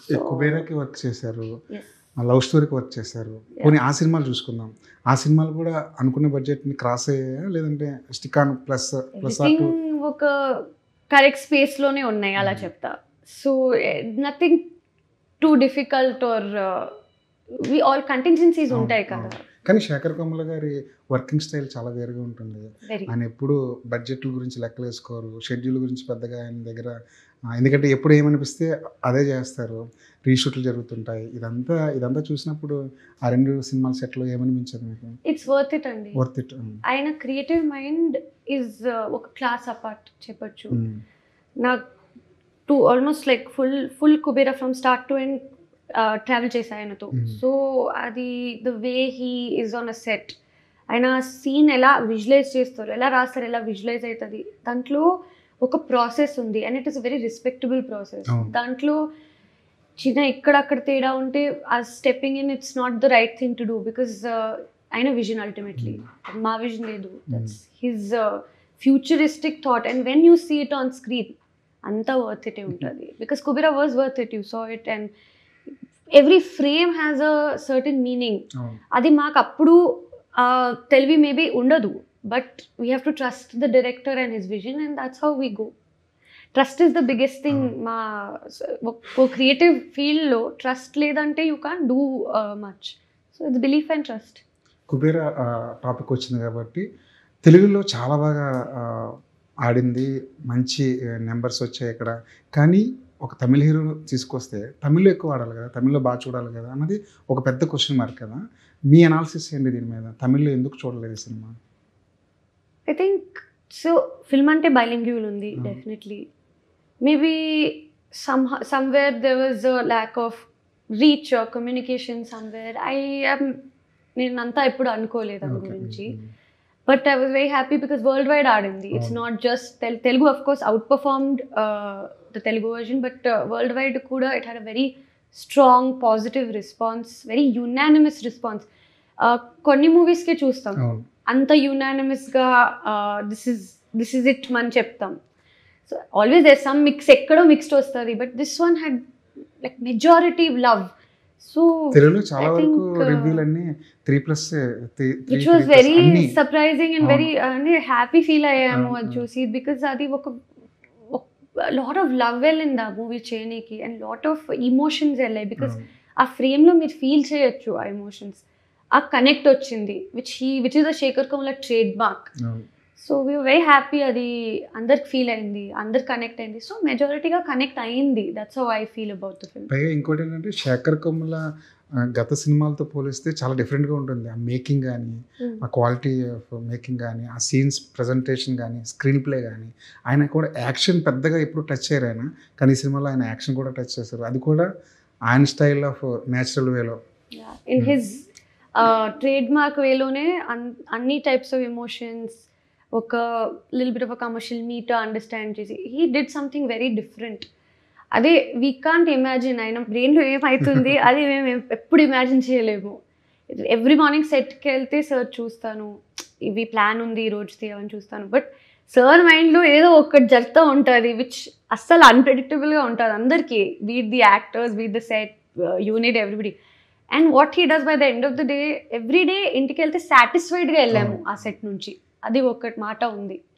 So కుబేరాకి work చేశారు, yes love స్టోరీకి work చేశారు. పోనీ ఆ సినిమాలు చూసుకుందాం. ఆ సినిమాలు కూడా అనుకునే బడ్జెట్ని క్రాస్ అయ్యాయా, లేదంటే stick on plus plus or two? Everything ఒక కరెక్ట్ స్పేస్లోనే ఉన్నాయి అలా చెప్తా. So nothing too difficult or we all contingencies ఉంటాయి కదా. కానీ శేఖర్ కమ్ముల గారి వర్కింగ్ స్టైల్ చాలా వేరుగా ఉంటుంది. వెరీ ఆయన ఎప్పుడు బడ్జెట్ల గురించి లెక్కలు వేసుకోరు, షెడ్యూల్ గురించి పెద్దగా ఆయన దగ్గర ఎందుకంటే ఎప్పుడు ఏమనిపిస్తే అదే చేస్తారు, రీషూట్లు జరుగుతుంటాయి. ఇదంతా చూసినప్పుడు ఆ 2 సినిమాల సెట్లో ఏమనిపించదు మీకు? ఇట్స్ వర్త్ ఇట్ అండి. Worth it. ఆయన క్రియేటివ్ మైండ్ ఈజ్ ఒక క్లాస్ అపార్ట్ చెప్పొచ్చు. నాకు almost like full Kubera from start to end travel చేశాను ఆయనతో. సో అది the way he is on a set, ఆయన సీన్ ఎలా విజువలైజ్ చేస్తారు, ఎలా రాస్తారు, ఎలా విజువలైజ్ అవుతుంది, దాంట్లో ఒక ప్రాసెస్ ఉంది and it is very respectable process. దాంట్లో చిన్న ఇక్కడక్కడ తేడా ఉంటే ఆ stepping in it's not the right thing to do because ఆయన విజన్ అల్టిమేట్లీ, మా విజన్ లేదు, that's his futuristic thought and when you see it on screen అంతా వర్త్ ఇటే ఉంటుంది because Kubera was worth it, you saw it and every frame has a certain meaning. అది మాకు అప్పుడు తెలివి మేబీ ఉండదు, but we have to trust the director and his vision and that's how we go. Trust is the biggest thing. మా creative ఫీల్డ్లో trust లేదంటే you can't do much. So it's belief and trust. Kubera topic వచ్చింది కాబట్టి తెలుగులో చాలా బాగా ఆడింది, మంచి నెంబర్స్ వచ్చాయి ఇక్కడ. కానీ ఒక తమిళ హీరో తీసుకొస్తే తమిళ్లో ఎక్కువ ఆడాలి కదా, తమిళ్లో బాగా చూడాలి కదా అన్నది ఒక పెద్ద క్వశ్చన్ మార్క్ కదా. మీ అనాలిసిస్ ఏంటి దీని మీద? తమిళ్లో ఎందుకు చూడలేదు cinema? I think so film అంటే బైలింగ్యువల్ ఉంది definitely. Maybe somewhere there was a lack of reach or communication somewhere. నేను అంతా ఎప్పుడు అనుకోలేదు దాని గురించి. But I was very happy because world wide ఆడింది. It's not just Telugu, of course out performed the Telugu version, but world wide కూడా it had a very strong positive response, very unanimous response. కొన్ని మూవీస్కే చూస్తాం అంత యునానిమస్గా దిస్ ఇస్ ఇట్ మనం చెప్తాం. So always there some mix, ఎక్కడో mixed వస్తుంది, but this one had like majority love. So తెలుగులో చాలా వరకు రివ్యూలు అన్ని 3+, which was very surprising and very happy feel అయ్యాము అది చూసి. బికాస్ అది ఒక లాట్ ఆఫ్ లవ్ వెళ్ళింది ఆ మూవీ చేయనీకి అండ్ లాట్ ఆఫ్ ఇమోషన్స్ వెళ్ళాయి. బికాస్ ఆ ఫ్రేమ్లో మీరు ఫీల్ చేయొచ్చు ఆ ఎమోషన్స్, ఆ కనెక్ట్ వచ్చింది which is the Shekhar Kammula trademark. So we very happy, అది అందరికి ఫీల్ అయింది, అందరికి కనెక్ట్ అయింది. సో మెజారిటీగా కనెక్ట్ అయింది. That's how I feel about the film. పైగా ఇంకోటి ఏంటంటే శేఖర్ కమ్ముల గత సినిమాలతో పోలిస్తే చాలా డిఫరెంట్గా ఉంటుంది. ఆ మేకింగ్ కానీ, ఆ క్వాలిటీ ఆఫ్ మేకింగ్ కానీ, ఆ సీన్స్ ప్రజెంటేషన్ కానీ, స్క్రీన్ ప్లే కానీ, ఆయన కూడా యాక్షన్ పెద్దగా ఎప్పుడు టచ్ చేయరు ఆయన. కానీ ఈ సినిమాలో ఆయన యాక్షన్ కూడా టచ్ చేశారు, అది కూడా ఆయన స్టైల్ ఆఫ్ న్యాచురల్ వేలో, ఇన్ హిజ్ ట్రేడ్ మార్క్ వేలోనే అన్ని టైప్స్ ఆఫ్ ఎమోషన్స్ ఒక little bit of a commercial meter understand చేసి he did something very different. అదే వీ కాంట్ ఇమాజిన్, ఆయన బ్రెయిన్లో ఏమవుతుంది అది మేము ఎప్పుడు ఇమాజిన్ చేయలేము. ఎవ్రీ మార్నింగ్ సెట్కి వెళ్తే సార్ చూస్తాను, ఇవి ప్లాన్ ఉంది ఈరోజు తీయమని చూస్తాను, బట్ సార్ మైండ్లో ఏదో ఒకటి జరుగుతూ ఉంటుంది విచ్ అస్సలు అన్ప్రెడిక్టబుల్గా ఉంటుంది అందరికీ, beat the actors, beat the set unit, everybody. And what he does by the end of the day, every day ఇంటికి వెళ్తే సాటిస్ఫైడ్గా వెళ్ళాము ఆ సెట్ నుంచి, అది ఒక్కటి మాట ఉంది.